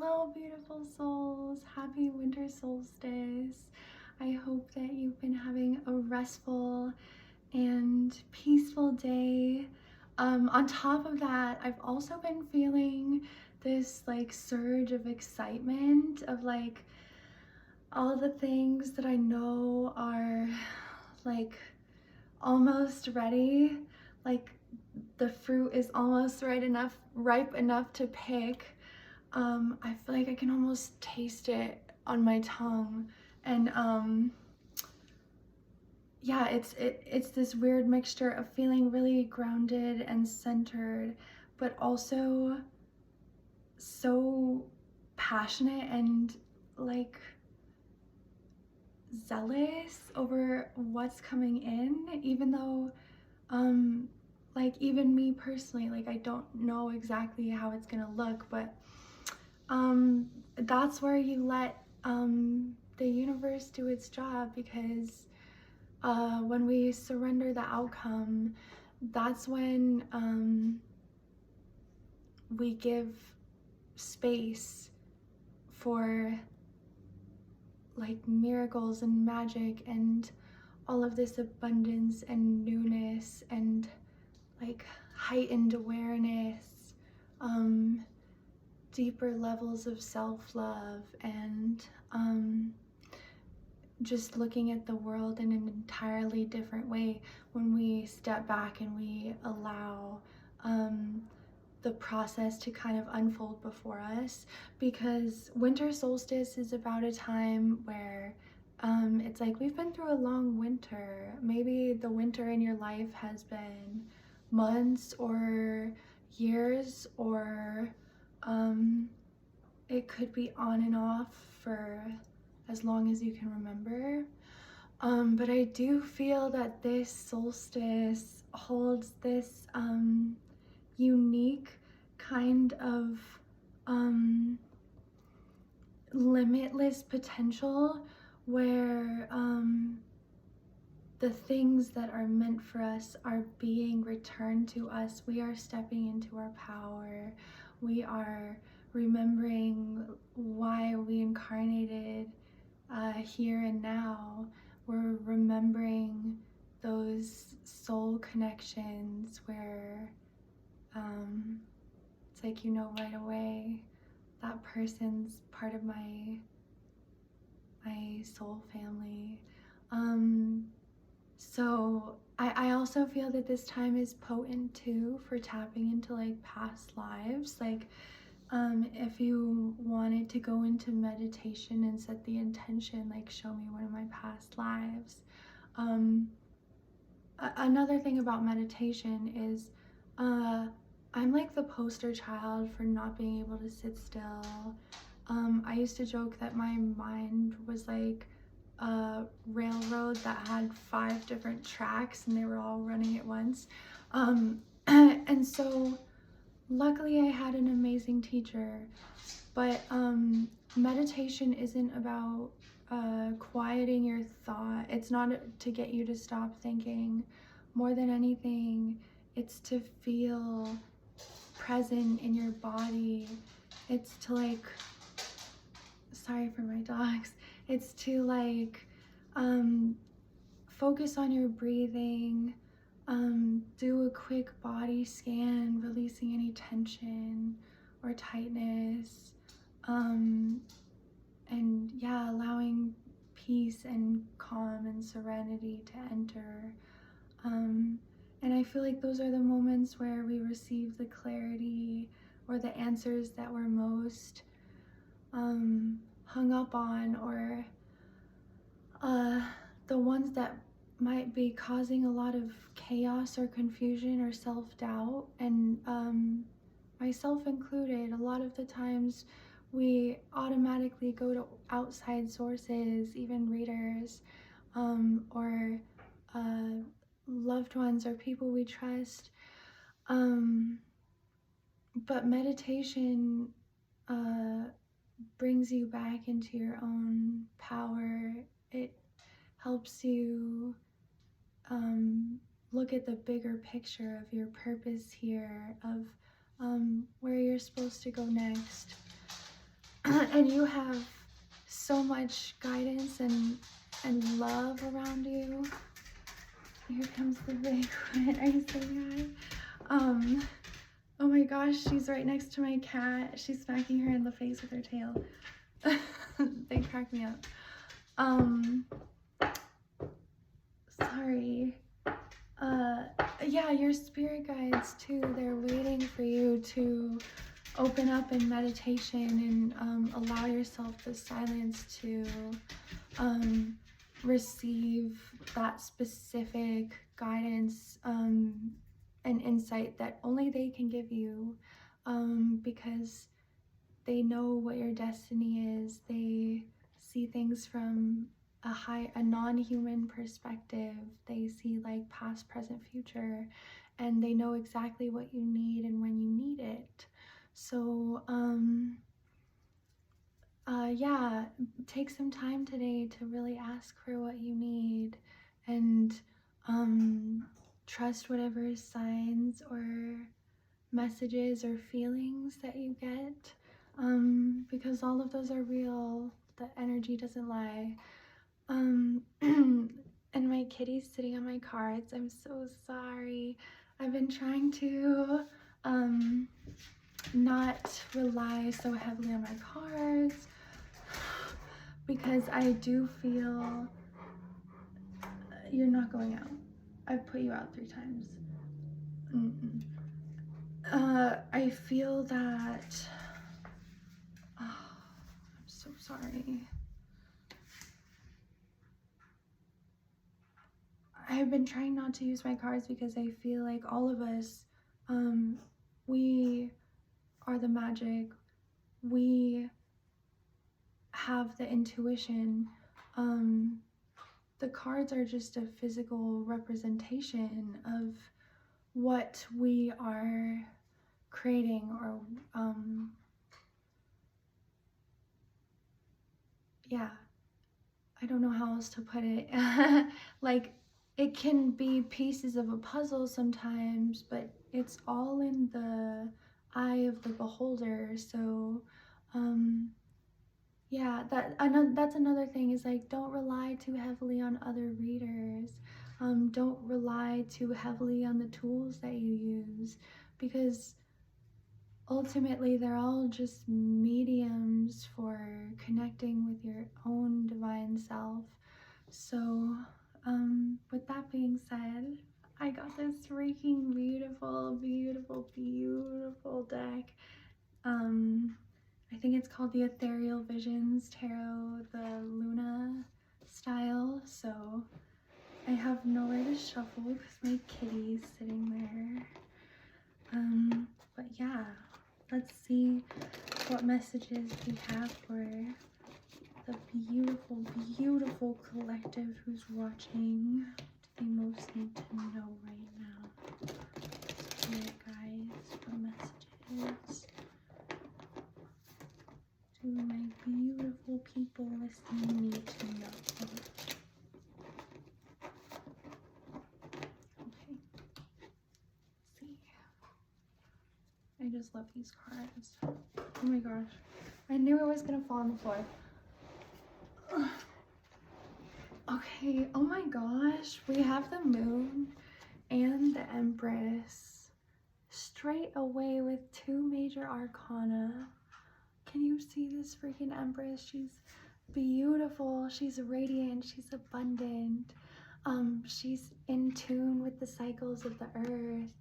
Hello, beautiful souls. Happy winter solstice. I hope that you've been having a restful and peaceful day. On top of that, I've also been feeling this like surge of excitement of like all the things that I know are like almost ready. Like the fruit is almost ripe enough to pick. I feel like I can almost taste it on my tongue, and yeah, it's this weird mixture of feeling really grounded and centered, but also so passionate and like zealous over what's coming in, even though like even me personally, like I don't know exactly how it's gonna look, but that's where you let the universe do its job, because when we surrender the outcome, that's when we give space for like miracles and magic and all of this abundance and newness and like heightened awareness, deeper levels of self-love, and just looking at the world in an entirely different way when we step back and we allow the process to kind of unfold before us. Because winter solstice is about a time where it's like we've been through a long winter. Maybe the winter in your life has been months or years, or it could be on and off for as long as you can remember. But I do feel that this solstice holds this unique kind of limitless potential where the things that are meant for us are being returned to us. We are stepping into our power. We are remembering why we incarnated here and now. We're remembering those soul connections where it's like, you know, right away that person's part of my soul family. So I also feel that this time is potent too for tapping into like past lives. Like if you wanted to go into meditation and set the intention, like show me one of my past lives. Another thing about meditation is I'm like the poster child for not being able to sit still. I used to joke that my mind was like a railroad that had 5 different tracks and they were all running at once. And so luckily I had an amazing teacher, but meditation isn't about quieting your thought. It's not to get you to stop thinking. More than anything, it's to feel present in your body. It's to like, sorry for my dogs, it's to like focus on your breathing, do a quick body scan, releasing any tension or tightness, and yeah, allowing peace and calm and serenity to enter. And I feel like those are the moments where we receive the clarity or the answers that we're most hung up on, or the ones that might be causing a lot of chaos or confusion or self-doubt. And myself included, a lot of the times we automatically go to outside sources, even readers, or loved ones or people we trust. But meditation brings you back into your own power. It helps you look at the bigger picture of your purpose here, of where you're supposed to go next. and you have so much guidance and love around you. Here comes the big one. Are you saying hi? Oh my gosh, she's right next to my cat. She's smacking her in the face with her tail. They crack me up. Sorry. Yeah, your spirit guides too, they're waiting for you to open up in meditation and allow yourself the silence to receive that specific guidance and insight that only they can give you, because they know what your destiny is. They see things from a non-human perspective. They see like past, present, future, and they know exactly what you need and when you need it. So yeah, take some time today to really ask for what you need, and trust whatever signs or messages or feelings that you get, because all of those are real. The energy doesn't lie. And my kitty's sitting on my cards. I'm so sorry. I've been trying to not rely so heavily on my cards, because I do feel you're not going out. I've put you out 3 times. I feel that, oh, I'm so sorry. I've been trying not to use my cards because I feel like all of us, we are the magic. We have the intuition. The cards are just a physical representation of what we are creating, or yeah, I don't know how else to put it. Like, it can be pieces of a puzzle sometimes, but it's all in the eye of the beholder. So yeah, that's another thing, is like, don't rely too heavily on other readers. Don't rely too heavily on the tools that you use, because ultimately they're all just mediums for connecting with your own divine self. So with that being said, I got this freaking beautiful, beautiful, beautiful deck. I think it's called the Ethereal Visions Tarot, the Luna style. So I have nowhere to shuffle because my kitty's sitting there. But yeah, let's see what messages we have for the beautiful, beautiful collective who's watching. What do they most need to know right now? Spirit guides, what messages do my beautiful people listening need to know? Okay. See. I just love these cards. Oh my gosh. I knew it was gonna fall on the floor. Okay, oh my gosh. We have the Moon and the Empress straight away with 2 major arcana. Can you see this freaking Empress? She's beautiful, she's radiant, she's abundant. She's in tune with the cycles of the earth.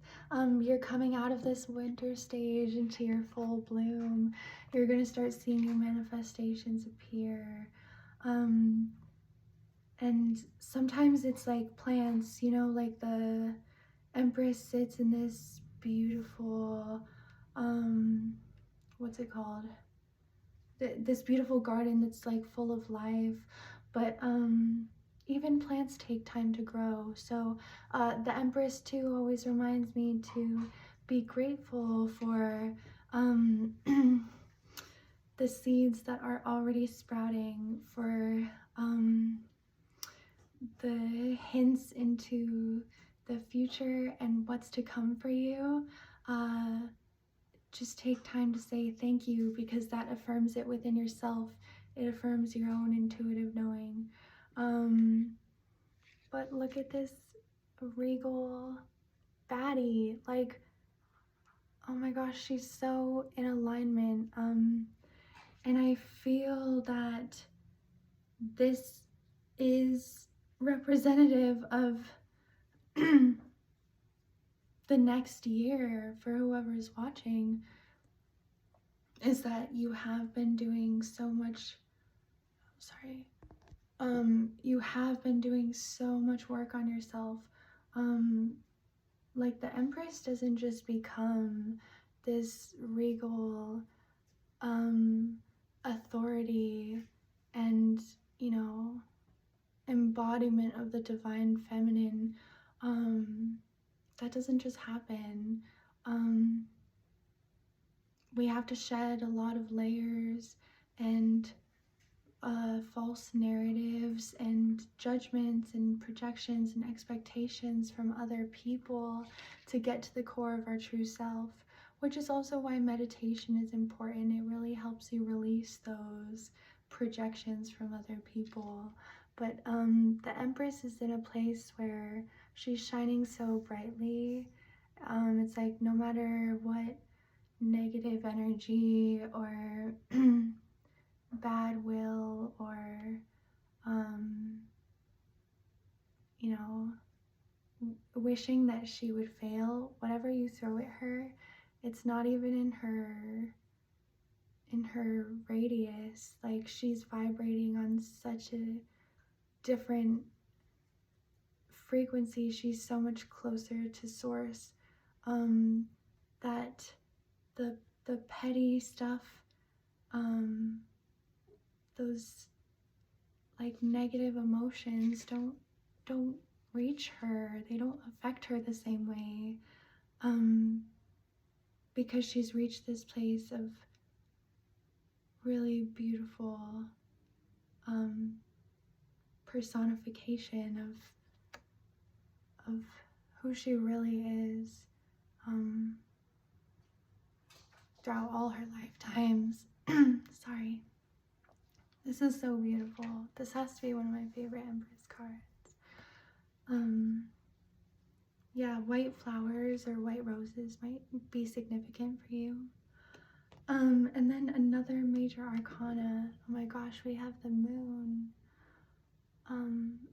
You're coming out of this winter stage into your full bloom. You're gonna start seeing your manifestations appear. And sometimes it's like plants, you know, like the Empress sits in this beautiful, what's it called? This beautiful garden that's like full of life, but even plants take time to grow. So the Empress too always reminds me to be grateful for the seeds that are already sprouting, for the hints into the future and what's to come for you. just take time to say thank you, because that affirms it within yourself. It affirms your own intuitive knowing. But look at this regal baddie. Like, oh my gosh, she's so in alignment. And I feel that this is representative of the next year for whoever's watching, is that you have been doing so much, you have been doing so much work on yourself. Like, the Empress doesn't just become this regal authority and, you know, embodiment of the divine feminine. That doesn't just happen. We have to shed a lot of layers and false narratives and judgments and projections and expectations from other people to get to the core of our true self, which is also why meditation is important. It really helps you release those projections from other people. But the Empress is in a place where she's shining so brightly. It's like, no matter what negative energy or bad will or you know, wishing that she would fail, whatever you throw at her, it's not even in her radius. Like, she's vibrating on such a different frequency. She's so much closer to source, that the petty stuff, those like negative emotions don't reach her. They don't affect her the same way, because she's reached this place of really beautiful personification of who she really is, throughout all her lifetimes. Sorry. This is so beautiful. This has to be one of my favorite Empress cards. Yeah, white flowers or white roses might be significant for you. And then another major arcana. Oh my gosh, we have the moon.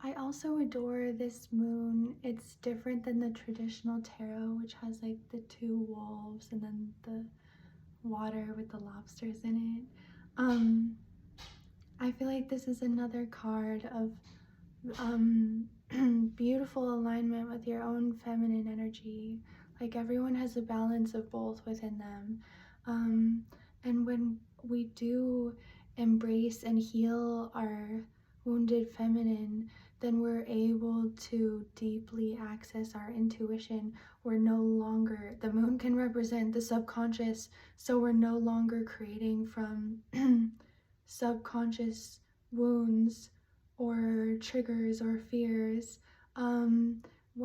I also adore this moon. It's different than the traditional tarot, which has like the two wolves and then the water with the lobsters in it. I feel like this is another card of beautiful alignment with your own feminine energy. Like, everyone has a balance of both within them. And when we do embrace and heal our wounded feminine, then we're able to deeply access our intuition. We're no longer, the moon can represent the subconscious, so we're no longer creating from subconscious wounds or triggers or fears.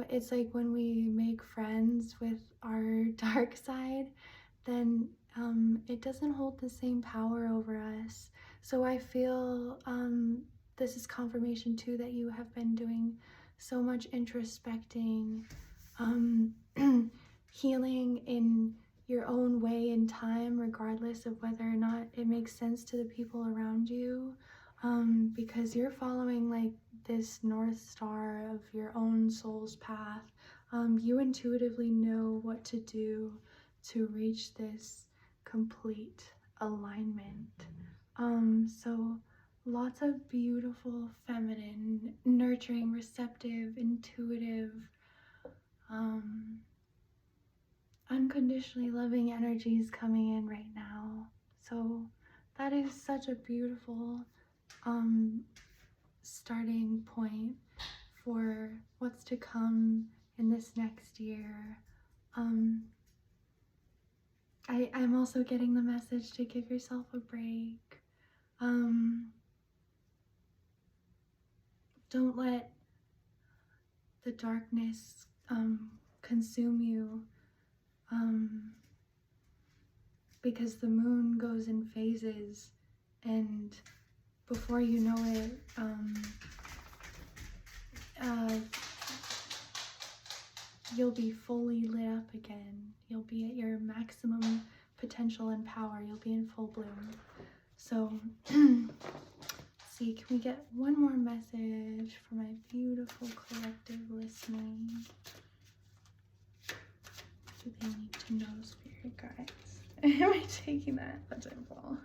It's like when we make friends with our dark side, then it doesn't hold the same power over us. So I feel this is confirmation too that you have been doing so much introspecting, healing in your own way and time, regardless of whether or not it makes sense to the people around you, because you're following like this North Star of your own soul's path. You intuitively know what to do to reach this complete alignment. So lots of beautiful, feminine, nurturing, receptive, intuitive, unconditionally loving energies coming in right now. So that is such a beautiful starting point for what's to come in this next year. I'm also getting the message to give yourself a break. Don't let the darkness consume you. because the moon goes in phases, and before you know it, you'll be fully lit up again. You'll be at your maximum potential and power. You'll be in full bloom. So, let's see, can we get one more message for my beautiful collective listening? What do they need to know, spirit guides? Am I taking that? That's a ball.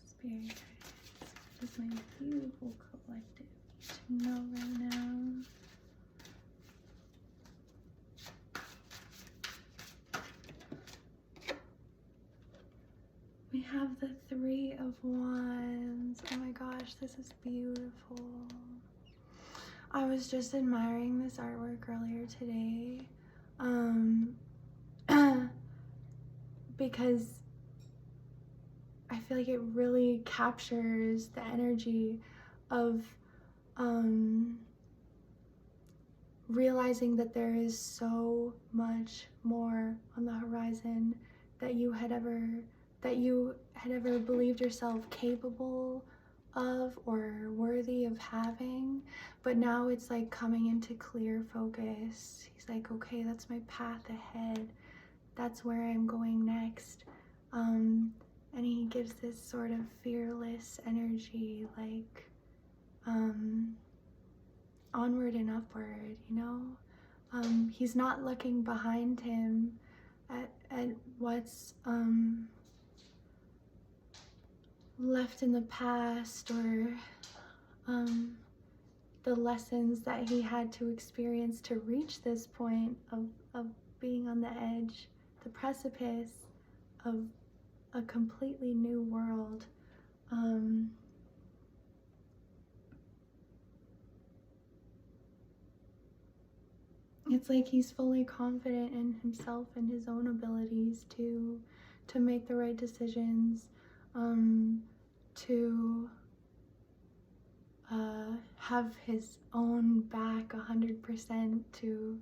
Spirit guides, what does my beautiful collective need to know right now? We have the Three of Wands. Oh my gosh, this is beautiful. I was just admiring this artwork earlier today, because I feel like it really captures the energy of realizing that there is so much more on the horizon that you had ever believed yourself capable of or worthy of having, but now it's like coming into clear focus. He's like, okay, that's my path ahead, that's where I'm going next. And he gives this sort of fearless energy, like onward and upward, you know. He's not looking behind him at what's left in the past, or the lessons that he had to experience to reach this point of being on the edge, the precipice of a completely new world. It's like he's fully confident in himself and his own abilities to make the right decisions, to have his own back 100%, to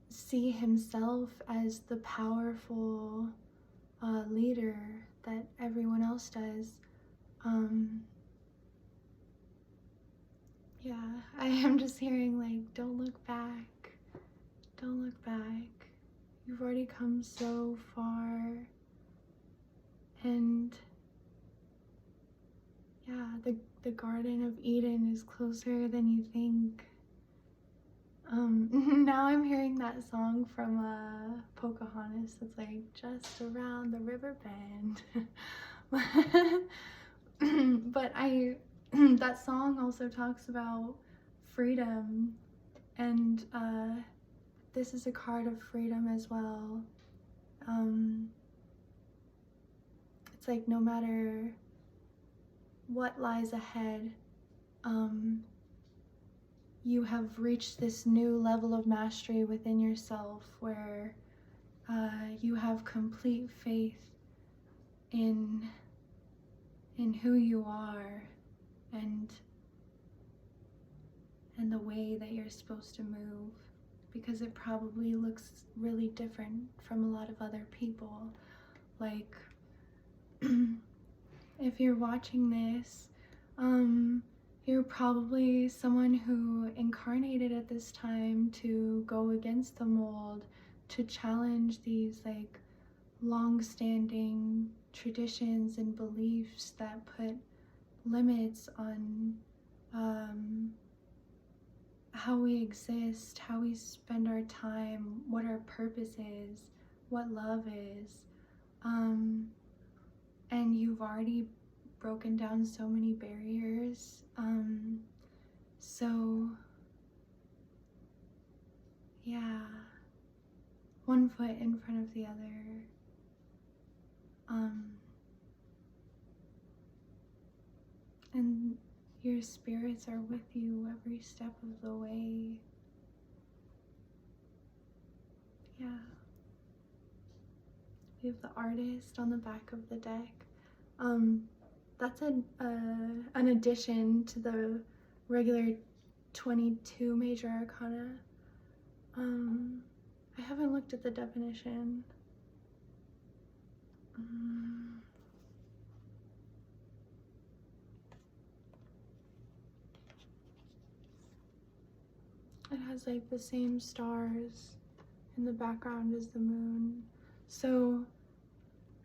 see himself as the powerful leader that everyone else does. Yeah, I am just hearing like, don't look back, don't look back. You've already come so far, and yeah, the Garden of Eden is closer than you think. Now I'm hearing that song from Pocahontas. It's like, just around the river bend. But that song also talks about freedom, and this is a card of freedom as well. It's like, no matter what lies ahead, you have reached this new level of mastery within yourself, where you have complete faith in who you are, and the way that you're supposed to move, because it probably looks really different from a lot of other people. Like, if you're watching this, you're probably someone who incarnated at this time to go against the mold, to challenge these like long-standing traditions and beliefs that put limits on how we exist, how we spend our time, what our purpose is, what love is. And you've already broken down so many barriers. So yeah, one foot in front of the other. And your spirits are with you every step of the way. Yeah. We have the Artist on the back of the deck. That's an addition to the regular 22 major arcana. I haven't looked at the definition. It has like the same stars in the background as the moon. So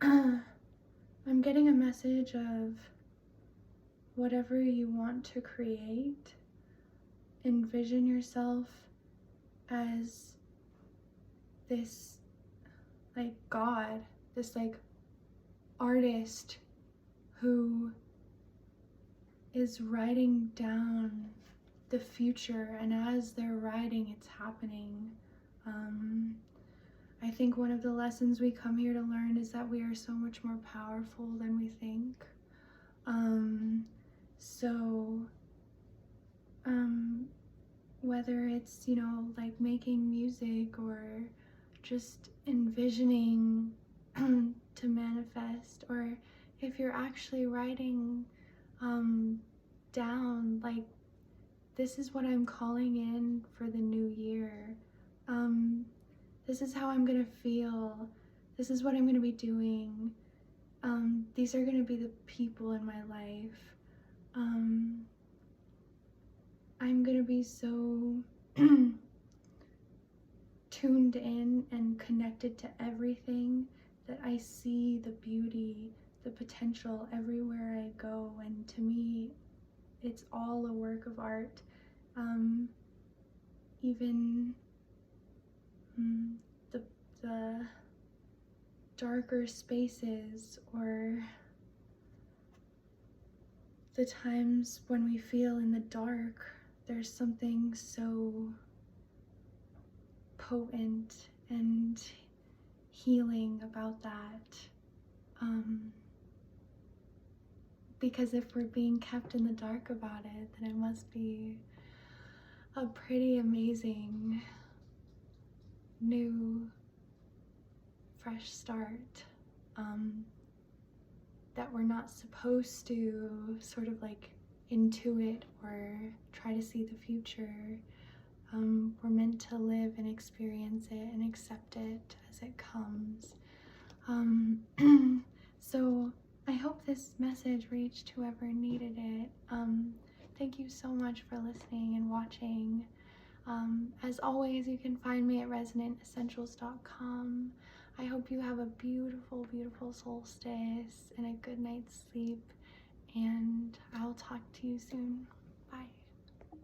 I'm getting a message of whatever you want to create, envision yourself as this like God, this like artist who is writing down the future, and as they're writing, it's happening. I think one of the lessons we come here to learn is that we are so much more powerful than we think. Whether it's, you know, like making music or just envisioning to manifest, or if you're actually writing down, like, this is what I'm calling in for the new year. This is how I'm gonna feel. This is what I'm gonna be doing. These are gonna be the people in my life. I'm gonna be so tuned in and connected to everything that I see the beauty, the potential everywhere I go, and to me, it's all a work of art. Even the darker spaces, or the times when we feel in the dark, there's something so potent and healing about that. Because if we're being kept in the dark about it, then it must be a pretty amazing new fresh start, that we're not supposed to sort of like intuit or try to see the future. We're meant to live and experience it and accept it as it comes. So I hope this message reached whoever needed it. Thank you so much for listening and watching. As always, you can find me at resonantessentials.com. I hope you have a beautiful, beautiful solstice and a good night's sleep, and I'll talk to you soon.